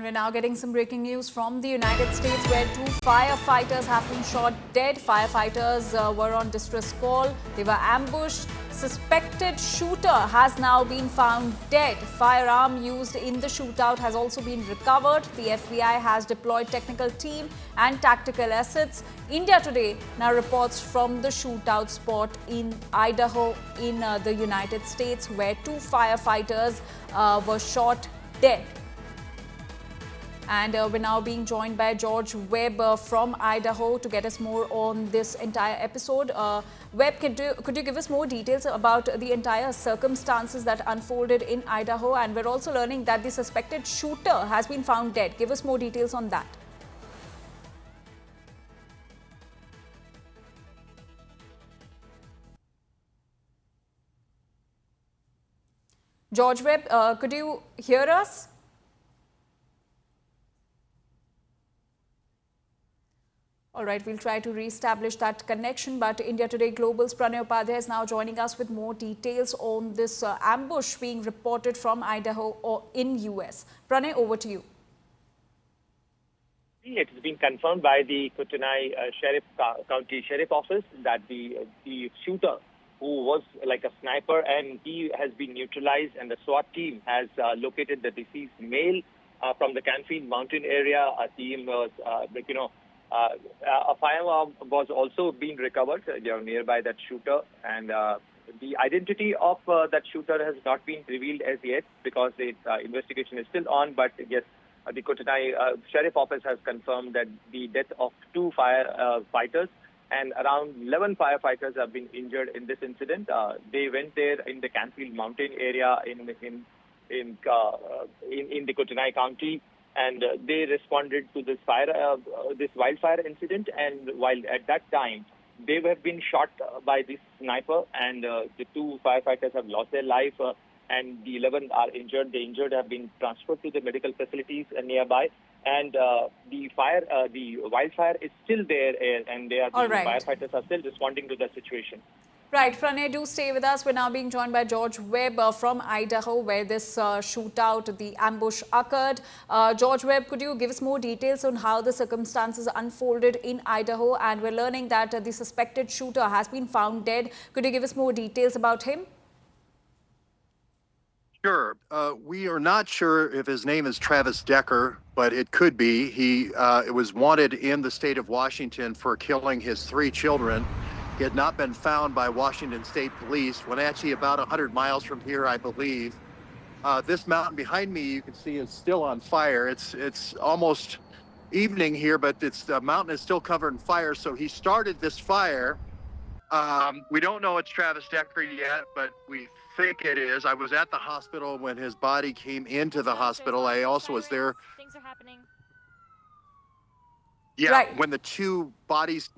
And we're now getting some breaking news from the United States where two firefighters have been shot dead. Firefighters were on distress call. They were ambushed. Suspected shooter has now been found dead. Firearm used in the shootout has also been recovered. The FBI has deployed technical team and tactical assets. India Today now reports from the shootout spot in Idaho in the United States where two firefighters were shot dead. And we're now being joined by George Webb from Idaho to get us more on this entire episode. Webb, could you give us more details about the entire circumstances that unfolded in Idaho? And we're also learning that the suspected shooter has been found dead. Give us more details on that. George Webb, could you hear us? All right, we'll try to re-establish that connection. But India Today Global's Pranay Upadhyay is now joining us with more details on this ambush being reported from Idaho or in US. Pranay, over to you. It has been confirmed by the Kootenai County Sheriff Office that the shooter, who was like a sniper, and he has been neutralized, and the SWAT team has located the deceased male from the Canfield Mountain area. A team was, a firearm was also being recovered nearby that shooter, and the identity of that shooter has not been revealed as yet because the investigation is still on. But yes, the Kootenai Sheriff Office has confirmed that the death of two firefighters and around 11 firefighters have been injured in this incident. They went there in the Canfield Mountain area in the Kootenai County, and they responded to this wildfire incident. And while at that time they have been shot by this sniper, and the two firefighters have lost their life, and the 11 are injured. The injured have been transferred to the medical facilities nearby, and the wildfire is still there, and firefighters are still responding to the situation. Right, Pranay, do stay with us. We're now being joined by George Webb from Idaho, where this shootout, the ambush occurred. George Webb, could you give us more details on how the circumstances unfolded in Idaho? And we're learning that the suspected shooter has been found dead. Could you give us more details about him? Sure. We are not sure if his name is Travis Decker, but it could be. He was wanted in the state of Washington for killing his 3 children. He had not been found by Washington State Police. Wenatchee, about 100 miles from here, I believe. This mountain behind me, you can see, is still on fire. It's almost evening here, but the mountain is still covered in fire. So he started this fire. We don't know it's Travis Decker yet, but we think it is. I was at the hospital when his body came into the hospital. I also was there. Things are happening. Yeah, right. When the two bodies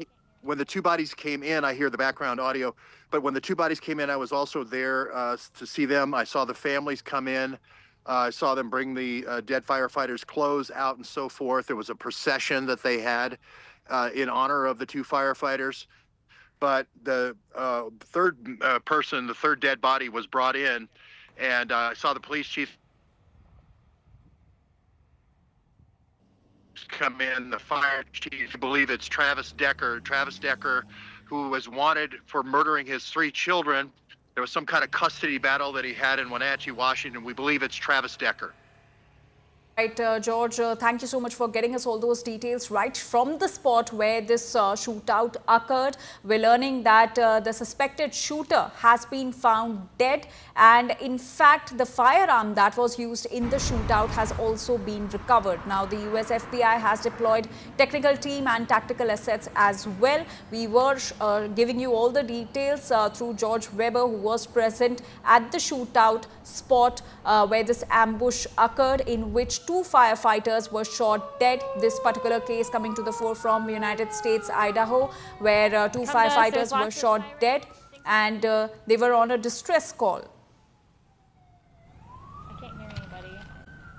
came in, I hear the background audio, but when the 2 bodies came in, I was also there to see them. I saw the families come in. I saw them bring the dead firefighters' clothes out and so forth. There was a procession that they had in honor of the 2 firefighters. But the third dead body was brought in, and I saw the police chief come in, the fire chief. I believe it's Travis Decker, who was wanted for murdering his 3 children. There was some kind of custody battle that he had in Wenatchee, Washington. We believe it's Travis Decker. Right, George, thank you so much for getting us all those details right from the spot where this shootout occurred. We're learning that the suspected shooter has been found dead, and in fact the firearm that was used in the shootout has also been recovered. Now the US FBI has deployed technical team and tactical assets as well. We were giving you all the details through George Webber, who was present at the shootout spot where this ambush occurred, in which 2 firefighters were shot dead. This particular case coming to the fore from United States, Idaho, where 2 firefighters were shot dead, and they were on a distress call.